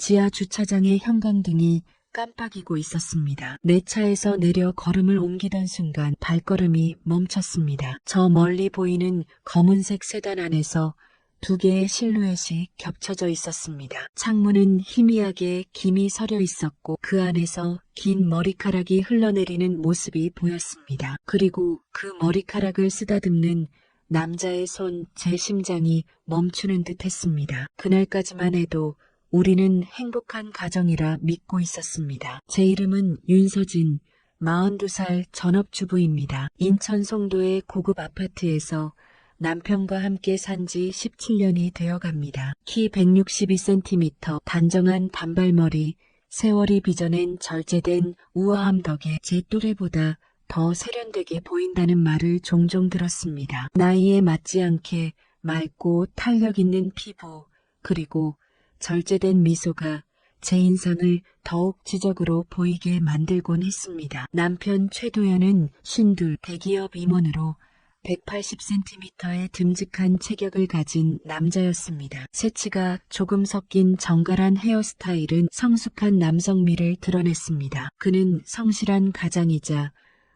지하 주차장의 형광등이 깜빡이고 있었습니다. 내 차에서 내려 걸음을 옮기던 순간 발걸음이 멈췄습니다. 저 멀리 보이는 검은색 세단 안에서 두 개의 실루엣이 겹쳐져 있었습니다. 창문은 희미하게 김이 서려 있었고 그 안에서 긴 머리카락이 흘러내리는 모습이 보였습니다. 그리고 그 머리카락을 쓰다듬는 남자의 손, 제 심장이 멈추는 듯 했습니다. 그날까지만 해도 우리는 행복한 가정이라 믿고 있었습니다. 제 이름은 윤서진, 42살 전업주부입니다. 인천 송도의 고급 아파트에서 남편과 함께 산 지 17년이 되어갑니다. 키 162cm, 단정한 단발머리, 세월이 빚어낸 절제된 우아함 덕에 제 또래보다 더 세련되게 보인다는 말을 종종 들었습니다. 나이에 맞지 않게 맑고 탄력 있는 피부, 그리고 절제된 미소가 제 인상을 더욱 지적으로 보이게 만들곤 했습니다. 남편 최도연은 52, 대기업 임원으로 180cm의 듬직한 체격을 가진 남자였습니다. 새치가 조금 섞인 정갈한 헤어스타일은 성숙한 남성미를 드러냈습니다. 그는 성실한 가장이자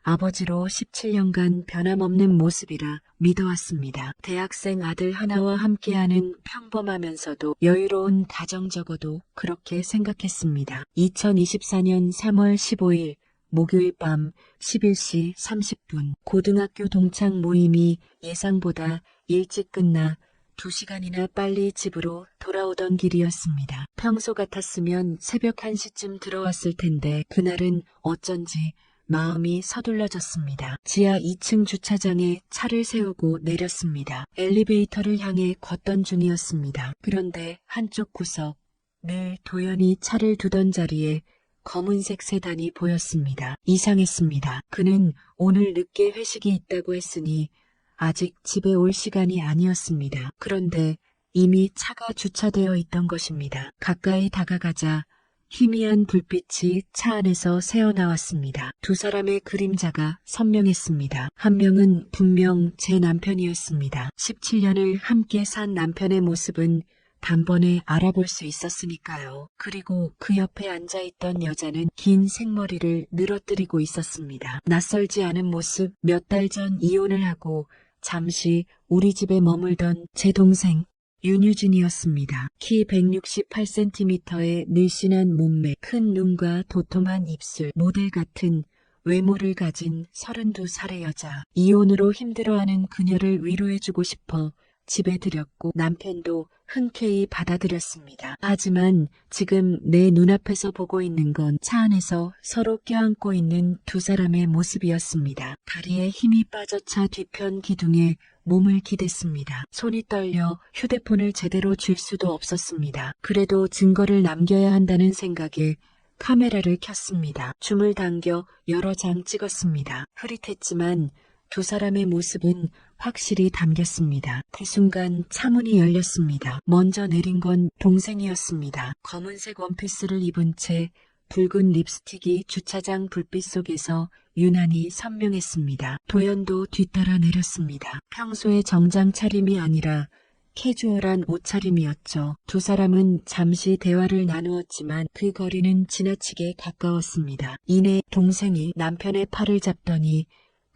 아버지로 17년간 변함없는 모습이라 믿어왔습니다. 대학생 아들 하나와 함께하는 평범하면서도 여유로운 가정, 적어도 그렇게 생각했습니다. 2024년 3월 15일 목요일 밤 11시 30분 고등학교 동창 모임이 예상보다 일찍 끝나 2시간이나 빨리 집으로 돌아오던 길이었습니다. 평소 같았으면 새벽 1시쯤 들어왔을 텐데 그날은 어쩐지 마음이 서둘러졌습니다. 지하 2층 주차장에 차를 세우고 내렸습니다. 엘리베이터를 향해 걷던 중이었습니다. 그런데 한쪽 구석, 늘 도연이 차를 두던 자리에 검은색 세단이 보였습니다. 이상했습니다. 그는 오늘 늦게 회식이 있다고 했으니 아직 집에 올 시간이 아니었습니다. 그런데 이미 차가 주차되어 있던 것입니다. 가까이 다가가자 희미한 불빛이 차 안에서 새어나왔습니다. 두 사람의 그림자가 선명했습니다. 한 명은 분명 제 남편이었습니다. 17년을 함께 산 남편의 모습은 단번에 알아볼 수 있었으니까요. 그리고 그 옆에 앉아있던 여자는 긴 생머리를 늘어뜨리고 있었습니다. 낯설지 않은 모습, 몇 달 전 이혼을 하고 잠시 우리 집에 머물던 제 동생 윤유진이었습니다. 키 168cm의 늘씬한 몸매, 큰 눈과 도톰한 입술, 모델 같은 외모를 가진 32살의 여자. 이혼으로 힘들어하는 그녀를 위로해주고 싶어 집에 들였고 남편도 흔쾌히 받아들였습니다. 하지만 지금 내 눈앞에서 보고 있는 건 차 안에서 서로 껴안고 있는 두 사람의 모습이었습니다. 다리에 힘이 빠져 차 뒤편 기둥에 몸을 기댔습니다. 손이 떨려 휴대폰을 제대로 쥘 수도 없었습니다. 그래도 증거를 남겨야 한다는 생각에 카메라를 켰습니다. 줌을 당겨 여러 장 찍었습니다. 흐릿했지만 두 사람의 모습은 확실히 담겼습니다. 그 순간 차문이 열렸습니다. 먼저 내린 건 동생이었습니다. 검은색 원피스를 입은 채 붉은 립스틱이 주차장 불빛 속에서 유난히 선명했습니다. 도연도 뒤따라 내렸습니다. 평소의 정장 차림이 아니라 캐주얼한 옷차림이었죠. 두 사람은 잠시 대화를 나누었지만 그 거리는 지나치게 가까웠습니다. 이내 동생이 남편의 팔을 잡더니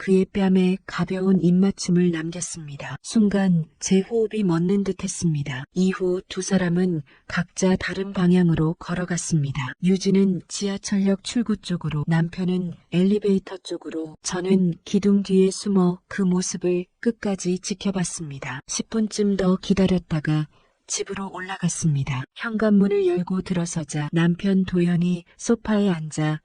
그의 뺨에 가벼운 입맞춤을 남겼습니다. 순간 제 호흡이 멎는 듯 했습니다. 이후 두 사람은 각자 다른 방향으로 걸어갔습니다. 유진은 지하철역 출구 쪽으로, 남편은 엘리베이터 쪽으로, 저는 기둥 뒤에 숨어 그 모습을 끝까지 지켜봤습니다. 10분쯤 더 기다렸다가 집으로 올라갔습니다. 현관문을 열고 들어서자 남편 도연이 소파에 앉아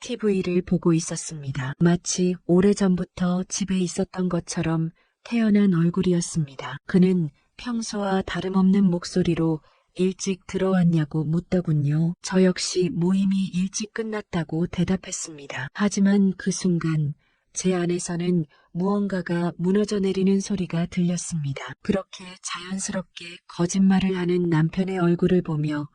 TV를 보고 있었습니다. 마치 오래전부터 집에 있었던 것처럼 태어난 얼굴이었습니다. 그는 평소와 다름없는 목소리로 일찍 들어왔냐고 묻더군요. 저 역시 모임이 일찍 끝났다고 대답했습니다. 하지만 그 순간 제 안에서는 무언가가 무너져 내리는 소리가 들렸습니다. 그렇게 자연스럽게 거짓말을 하는 남편의 얼굴을 보며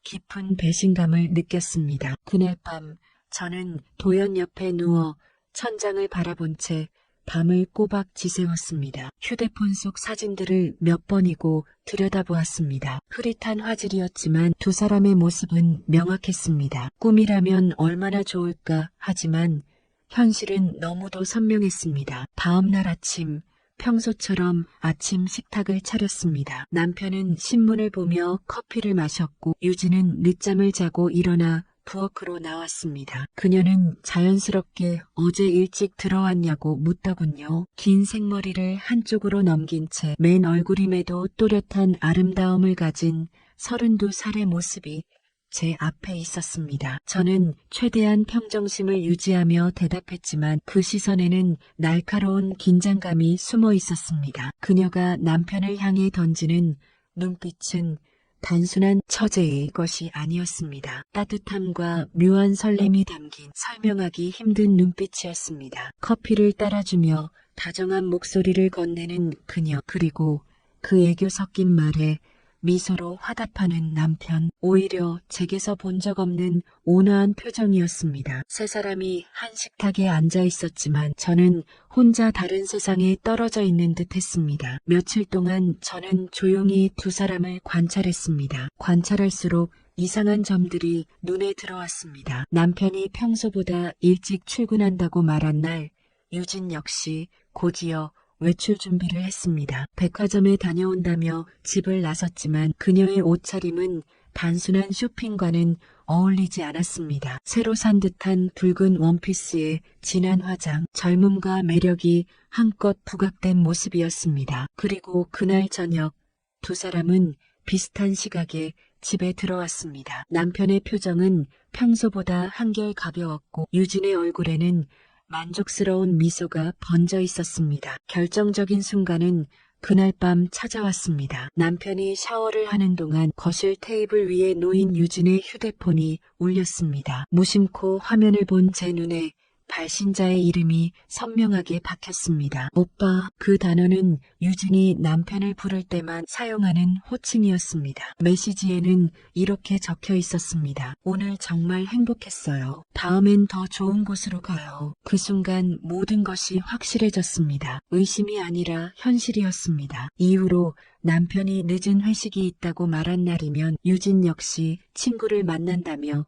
깊은 배신감을 느꼈습니다. 그날 밤 저는 도연 옆에 누워 천장을 바라본 채 밤을 꼬박 지새웠습니다. 휴대폰 속 사진들을 몇 번이고 들여다보았습니다. 흐릿한 화질이었지만 두 사람의 모습은 명확했습니다. 꿈이라면 얼마나 좋을까 하지만 현실은 너무도 선명했습니다. 다음 날 아침, 평소처럼 아침 식탁을 차렸습니다. 남편은 신문을 보며 커피를 마셨고 유진은 늦잠을 자고 일어나 부엌으로 나왔습니다. 그녀는 자연스럽게 어제 일찍 들어왔냐고 묻더군요. 긴 생머리를 한쪽으로 넘긴 채 맨 얼굴임에도 또렷한 아름다움을 가진 32살의 모습이 제 앞에 있었습니다. 저는 최대한 평정심을 유지하며 대답했지만 그 시선에는 날카로운 긴장감이 숨어 있었습니다. 그녀가 남편을 향해 던지는 눈빛은 단순한 처제의 것이 아니었습니다. 따뜻함과 묘한 설렘이 담긴 설명하기 힘든 눈빛이었습니다. 커피를 따라주며 다정한 목소리를 건네는 그녀, 그리고 그 애교 섞인 말에 미소로 화답하는 남편, 오히려 제게서 본 적 없는 온화한 표정이었습니다. 세 사람이 한 식탁에 앉아 있었지만 저는 혼자 다른 세상에 떨어져 있는 듯 했습니다. 며칠 동안 저는 조용히 두 사람을 관찰했습니다. 관찰할수록 이상한 점들이 눈에 들어왔습니다. 남편이 평소보다 일찍 출근한다고 말한 날, 유진 역시 곧이어 외출 준비를 했습니다. 백화점에 다녀온다며 집을 나섰지만 그녀의 옷차림은 단순한 쇼핑과는 어울리지 않았습니다. 새로 산 듯한 붉은 원피스에 진한 화장, 젊음과 매력이 한껏 부각된 모습이었습니다. 그리고 그날 저녁 두 사람은 비슷한 시각에 집에 들어왔습니다. 남편의 표정은 평소보다 한결 가벼웠고 유진의 얼굴에는 만족스러운 미소가 번져 있었습니다. 결정적인 순간은 그날 밤 찾아왔습니다. 남편이 샤워를 하는 동안 거실 테이블 위에 놓인 유진의 휴대폰이 울렸습니다. 무심코 화면을 본 제 눈에 발신자의 이름이 선명하게 박혔습니다. 오빠, 그 단어는 유진이 남편을 부를 때만 사용하는 호칭이었습니다. 메시지에는 이렇게 적혀 있었습니다. 오늘 정말 행복했어요. 다음엔 더 좋은 곳으로 가요. 그 순간 모든 것이 확실해졌습니다. 의심이 아니라 현실이었습니다. 이후로 남편이 늦은 회식이 있다고 말한 날이면 유진 역시 친구를 만난다며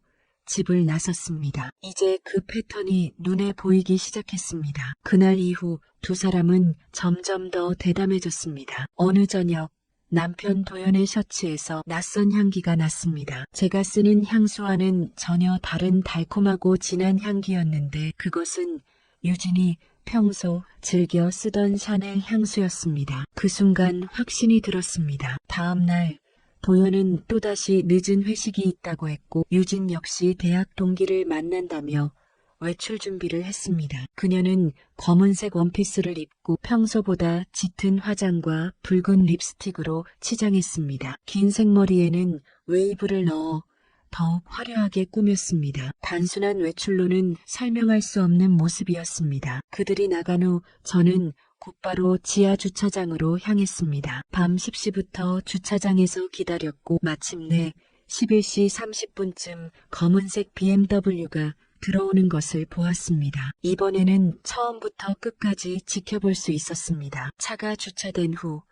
집을 나섰습니다. 이제 그 패턴이 눈에 보이기 시작했습니다. 그날 이후 두 사람은 점점 더 대담해졌습니다. 어느 저녁 남편 도연의 셔츠에서 낯선 향기가 났습니다. 제가 쓰는 향수와는 전혀 다른 달콤하고 진한 향기였는데 그것은 유진이 평소 즐겨 쓰던 샤넬 향수였습니다. 그 순간 확신이 들었습니다. 다음 날 도연은 또다시 늦은 회식이 있다고 했고 유진 역시 대학 동기를 만난다며 외출 준비를 했습니다. 그녀는 검은색 원피스를 입고 평소보다 짙은 화장과 붉은 립스틱으로 치장했습니다. 긴 생머리에는 웨이브를 넣어 더욱 화려하게 꾸몄습니다. 단순한 외출로는 설명할 수 없는 모습이었습니다. 그들이 나간 후 저는 곧바로 지하 주차장으로 향했습니다. 밤 10시부터 주차장에서 기다렸고 마침내 11시 30분쯤 검은색 BMW가 들어오는 것을 보았습니다. 이번에는 처음부터 끝까지 지켜볼 수 있었습니다. 차가 주차된 후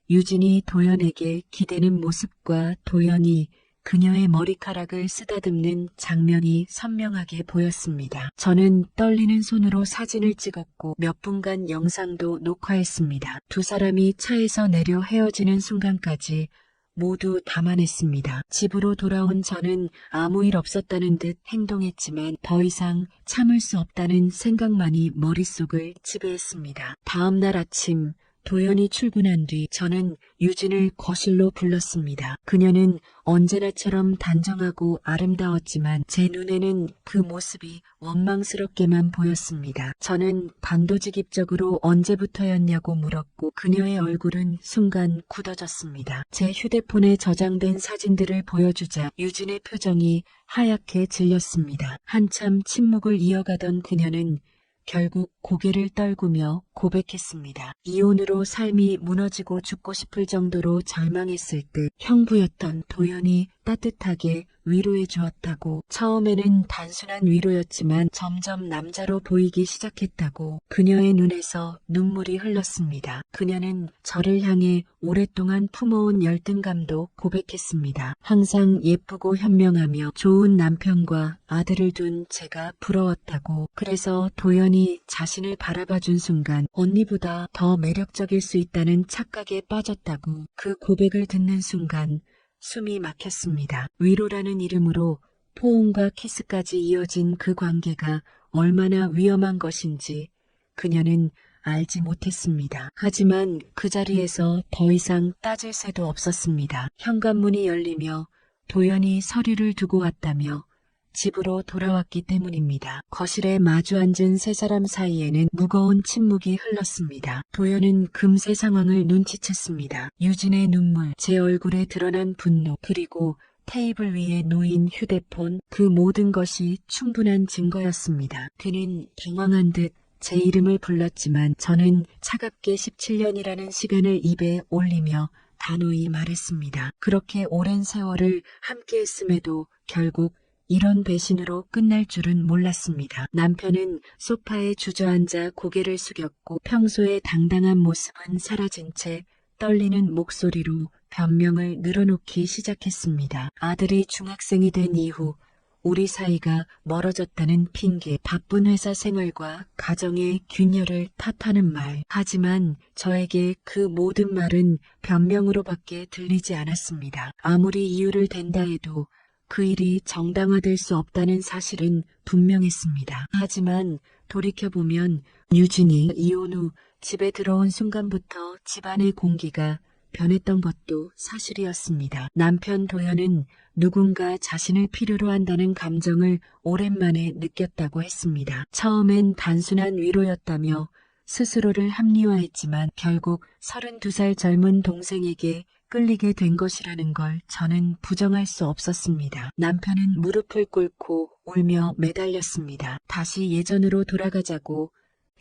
유진이 도연에게 기대는 모습과 도연이 그녀의 머리카락을 쓰다듬는 장면이 선명하게 보였습니다. 저는 떨리는 손으로 사진을 찍었고 몇 분간 영상도 녹화했습니다. 두 사람이 차에서 내려 헤어지는 순간까지 모두 담아냈습니다. 집으로 돌아온 저는 아무 일 없었다는 듯 행동했지만 더 이상 참을 수 없다는 생각만이 머릿속을 지배했습니다. 다음 날 아침 도연이 출근한 뒤 저는 유진을 거실로 불렀습니다. 그녀는 언제나처럼 단정하고 아름다웠지만 제 눈에는 그 모습이 원망스럽게만 보였습니다. 저는 반도직입적으로 언제부터였냐고 물었고 그녀의 얼굴은 순간 굳어졌습니다. 제 휴대폰에 저장된 사진들을 보여주자 유진의 표정이 하얗게 질렸습니다. 한참 침묵을 이어가던 그녀는 결국 고개를 떨구며 고백했습니다. 이혼으로 삶이 무너지고 죽고 싶을 정도로 절망했을 때 형부였던 도연이 따뜻하게 위로해 주었다고. 처음에는 단순한 위로였지만 점점 남자로 보이기 시작했다고. 그녀의 눈에서 눈물이 흘렀습니다. 그녀는 저를 향해 오랫동안 품어온 열등감도 고백했습니다. 항상 예쁘고 현명하며 좋은 남편과 아들을 둔 제가 부러웠다고. 그래서 도연이 자신을 바라봐준 순간 언니보다 더 매력적일 수 있다는 착각에 빠졌다고. 그 고백을 듣는 순간 숨이 막혔습니다. 위로라는 이름으로 포옹과 키스까지 이어진 그 관계가 얼마나 위험한 것인지 그녀는 알지 못했습니다. 하지만 그 자리에서 더 이상 따질 새도 없었습니다. 현관문이 열리며 도연이 서류를 두고 왔다며 집으로 돌아왔기 때문입니다. 거실에 마주 앉은 세 사람 사이에는 무거운 침묵이 흘렀습니다. 도연은 금세 상황을 눈치챘습니다. 유진의 눈물, 제 얼굴에 드러난 분노, 그리고 테이블 위에 놓인 휴대폰, 그 모든 것이 충분한 증거였습니다. 그는 당황한 듯 제 이름을 불렀지만 저는 차갑게 17년이라는 시간을 입에 올리며 단호히 말했습니다. 그렇게 오랜 세월을 함께했음에도 결국 이런 배신으로 끝날 줄은 몰랐습니다. 남편은 소파에 주저앉아 고개를 숙였고 평소의 당당한 모습은 사라진 채 떨리는 목소리로 변명을 늘어놓기 시작했습니다. 아들이 중학생이 된 이후 우리 사이가 멀어졌다는 핑계, 바쁜 회사 생활과 가정의 균열을 탓하는 말. 하지만 저에게 그 모든 말은 변명으로밖에 들리지 않았습니다. 아무리 이유를 댄다 해도 그 일이 정당화될 수 없다는 사실은 분명했습니다. 하지만 돌이켜보면 유진이 이혼 후 집에 들어온 순간부터 집안의 공기가 변했던 것도 사실이었습니다. 남편 도연은 누군가 자신을 필요로 한다는 감정을 오랜만에 느꼈다고 했습니다. 처음엔 단순한 위로였다며 스스로를 합리화했지만 결국 32살 젊은 동생에게 끌리게 된 것이라는 걸 저는 부정할 수 없었습니다. 남편은 무릎을 꿇고 울며 매달렸습니다. 다시 예전으로 돌아가자고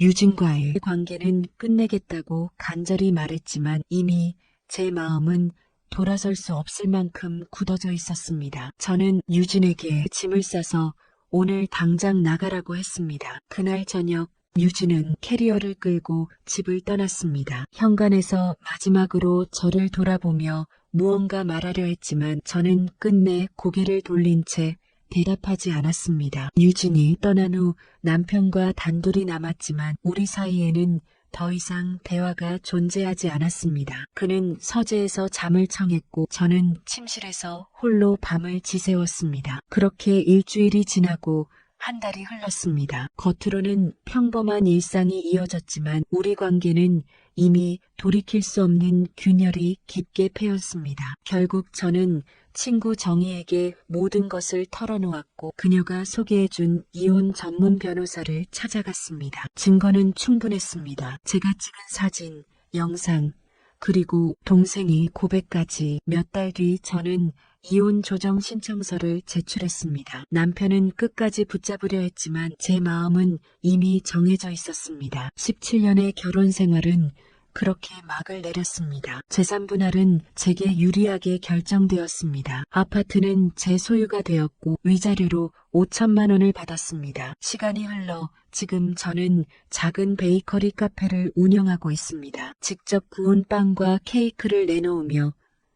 유진과의 관계는 끝내겠다고 간절히 말했지만 이미 제 마음은 돌아설 수 없을 만큼 굳어져 있었습니다. 저는 유진에게 짐을 싸서 오늘 당장 나가라고 했습니다. 그날 저녁 유진은 캐리어를 끌고 집을 떠났습니다. 현관에서 마지막으로 저를 돌아보며 무언가 말하려 했지만 저는 끝내 고개를 돌린 채 대답하지 않았습니다. 유진이 떠난 후 남편과 단둘이 남았지만 우리 사이에는 더 이상 대화가 존재하지 않았습니다. 그는 서재에서 잠을 청했고 저는 침실에서 홀로 밤을 지새웠습니다. 그렇게 일주일이 지나고 한 달이 흘렀습니다. 겉으로는 평범한 일상이 이어졌지만 우리 관계는 이미 돌이킬 수 없는 균열이 깊게 패였습니다. 결국 저는 친구 정희에게 모든 것을 털어놓았고 그녀가 소개해준 이혼 전문 변호사를 찾아갔습니다. 증거는 충분했습니다. 제가 찍은 사진, 영상, 그리고 동생의 고백까지. 몇 달 뒤 저는 이혼 조정 신청서를 제출했습니다. 남편은 끝까지 붙잡으려 했지만 제 마음은 이미 정해져 있었습니다. 17년의 결혼 생활은 그렇게 막을 내렸습니다. 재산 분할은 제게 유리하게 결정되었습니다. 아파트는 제 소유가 되었고 위자료로 5천만 원을 받았습니다. 시간이 흘러 지금 저는 작은 베이커리 카페를 운영하고 있습니다. 직접 구운 빵과 케이크를 내놓으며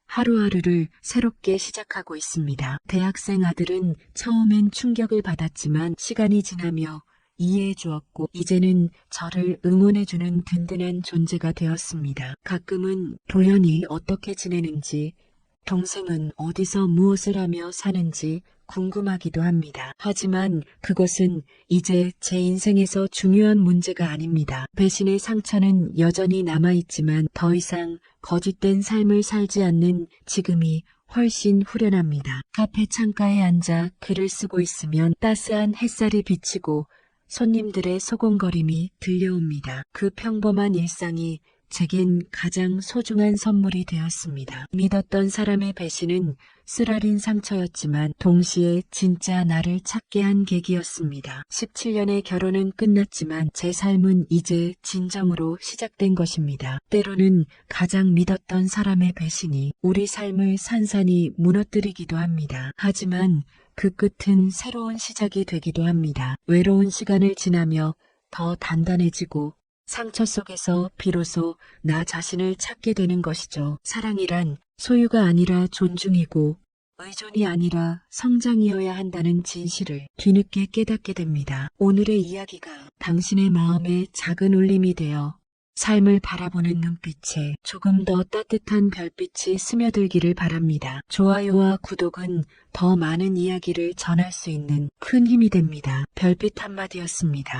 하루하루를 새롭게 시작하고 있습니다. 대학생 아들은 처음엔 충격을 받았지만 시간이 지나며 이해해 주었고 이제는 저를 응원해주는 든든한 존재가 되었습니다. 가끔은 도연이 어떻게 지내는지, 동생은 어디서 무엇을 하며 사는지 궁금하기도 합니다. 하지만 그것은 이제 제 인생에서 중요한 문제가 아닙니다. 배신의 상처는 여전히 남아있지만 더 이상 거짓된 삶을 살지 않는 지금이 훨씬 후련합니다. 카페 창가에 앉아 글을 쓰고 있으면 따스한 햇살이 비치고 손님들의 소곤거림이 들려옵니다. 그 평범한 일상이 제겐 가장 소중한 선물이 되었습니다. 믿었던 사람의 배신은 쓰라린 상처였지만 동시에 진짜 나를 찾게 한 계기였습니다. 17년의 결혼은 끝났지만 제 삶은 이제 진정으로 시작된 것입니다. 때로는 가장 믿었던 사람의 배신이 우리 삶을 산산이 무너뜨리기도 합니다. 하지만 그 끝은 새로운 시작이 되기도 합니다. 외로운 시간을 지나며 더 단단해지고 상처 속에서 비로소 나 자신을 찾게 되는 것이죠. 사랑이란 소유가 아니라 존중이고 의존이 아니라 성장이어야 한다는 진실을 뒤늦게 깨닫게 됩니다. 오늘의 이야기가 당신의 마음에 작은 울림이 되어 삶을 바라보는 눈빛에 조금 더 따뜻한 별빛이 스며들기를 바랍니다. 좋아요와 구독은 더 많은 이야기를 전할 수 있는 큰 힘이 됩니다. 별빛 한마디였습니다.